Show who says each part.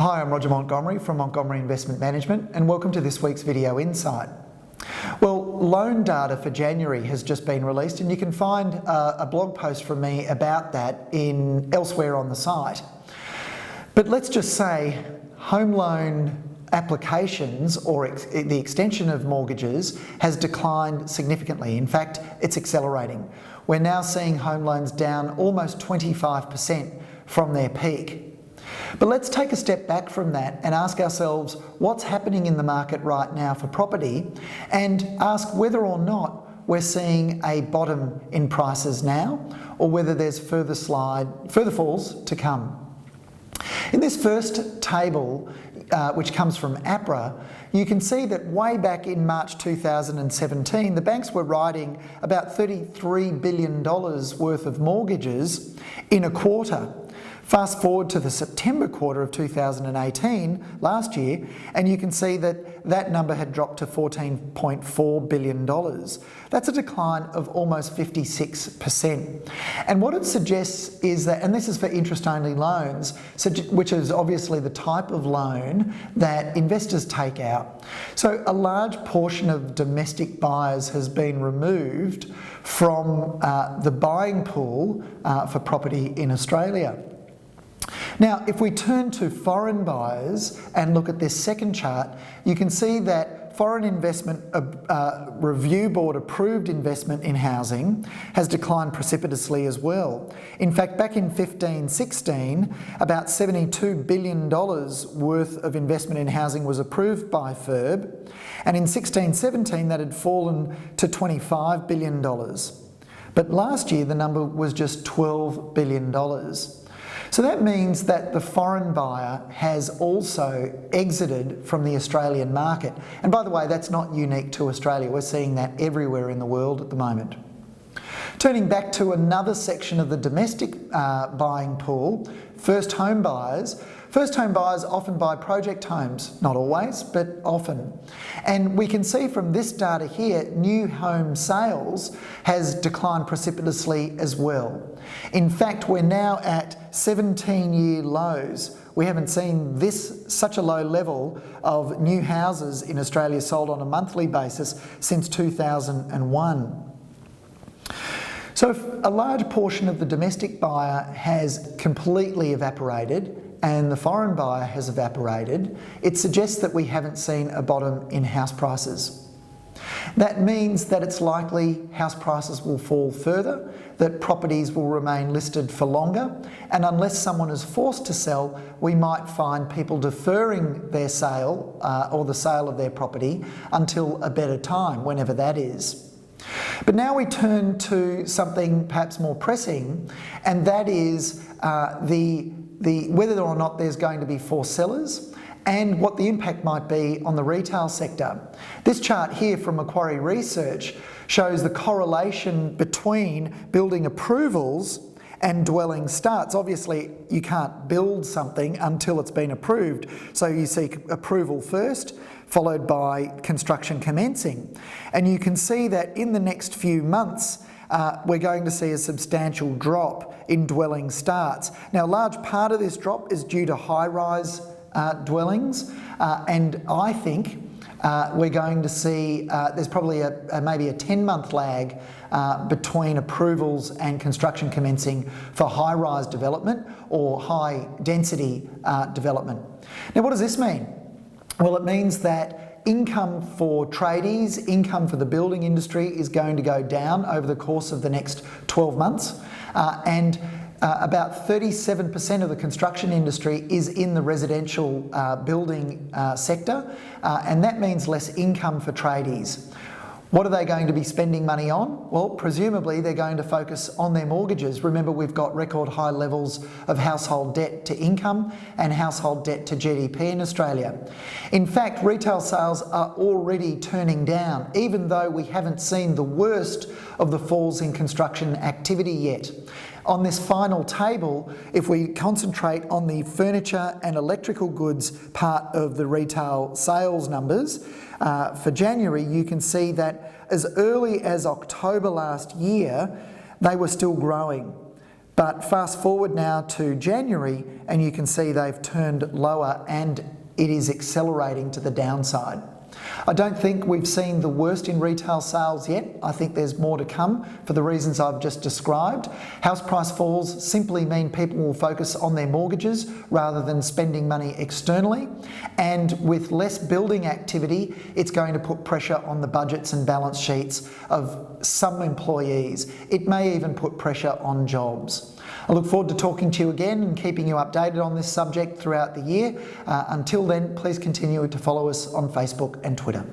Speaker 1: Hi, I'm Roger Montgomery from Montgomery Investment Management, and welcome to this week's Video Insight. Well, loan data for January has just been released, and you can find a blog post from me about that elsewhere on the site. But let's just say home loan applications or the extension of mortgages has declined significantly. In fact, it's accelerating. We're now seeing home loans down almost 25% from their peak. But let's take a step back from that and ask ourselves what's happening in the market right now for property, and ask whether or not we're seeing a bottom in prices now, or whether there's further falls to come. In this first table, which comes from APRA, you can see that way back in March 2017, the banks were writing about $33 billion worth of mortgages in a quarter. Fast forward to the September quarter of 2018, last year, and you can see that that number had dropped to $14.4 billion. That's a decline of almost 56%. And what it suggests is that, and this is for interest-only loans, which is obviously the type of loan that investors take out. So a large portion of domestic buyers has been removed from the buying pool for property in Australia. Now, if we turn to foreign buyers and look at this second chart, you can see that Foreign Investment Review Board approved investment in housing has declined precipitously as well. In fact, back in 15-16, about $72 billion worth of investment in housing was approved by FIRB, and in 16-17 that had fallen to $25 billion. But last year the number was just $12 billion. So that means that the foreign buyer has also exited from the Australian market. And by the way, that's not unique to Australia. We're seeing that everywhere in the world at the moment. Turning back to another section of the domestic buying pool, first home buyers. First home buyers often buy project homes, not always, but often. And we can see from this data here, new home sales has declined precipitously as well. In fact, we're now at 17-year lows. We haven't seen such a low level of new houses in Australia sold on a monthly basis since 2001. So if a large portion of the domestic buyer has completely evaporated and the foreign buyer has evaporated, it suggests that we haven't seen a bottom in house prices. That means that it's likely house prices will fall further, that properties will remain listed for longer, and unless someone is forced to sell, we might find people deferring their sale or the sale of their property until a better time, whenever that is. But now we turn to something perhaps more pressing, and that is whether or not there's going to be forced sellers and what the impact might be on the retail sector. This chart here from Macquarie Research shows the correlation between building approvals and dwelling starts. Obviously, you can't build something until it's been approved, so you seek approval first, followed by construction commencing. And you can see that in the next few months, we're going to see a substantial drop in dwelling starts. Now, a large part of this drop is due to high-rise dwellings, and I think we're going to see there's probably maybe a 10-month lag between approvals and construction commencing for high-rise development or high-density development. Now, what does this mean? Well, it means that income for tradies, income for the building industry is going to go down over the course of the next 12 months, and about 37% of the construction industry is in the residential building sector, and that means less income for tradies. What are they going to be spending money on? Well, presumably they're going to focus on their mortgages. Remember, we've got record high levels of household debt to income and household debt to GDP in Australia. In fact, retail sales are already turning down, even though we haven't seen the worst of the falls in construction activity yet. On this final table, if we concentrate on the furniture and electrical goods part of the retail sales numbers, for January, you can see that as early as October last year, they were still growing. But fast forward now to January and you can see they've turned lower and it is accelerating to the downside. I don't think we've seen the worst in retail sales yet. I think there's more to come for the reasons I've just described. House price falls simply mean people will focus on their mortgages rather than spending money externally. And with less building activity, it's going to put pressure on the budgets and balance sheets of some employees. It may even put pressure on jobs. I look forward to talking to you again and keeping you updated on this subject throughout the year. Until then, please continue to follow us on Facebook and Twitter.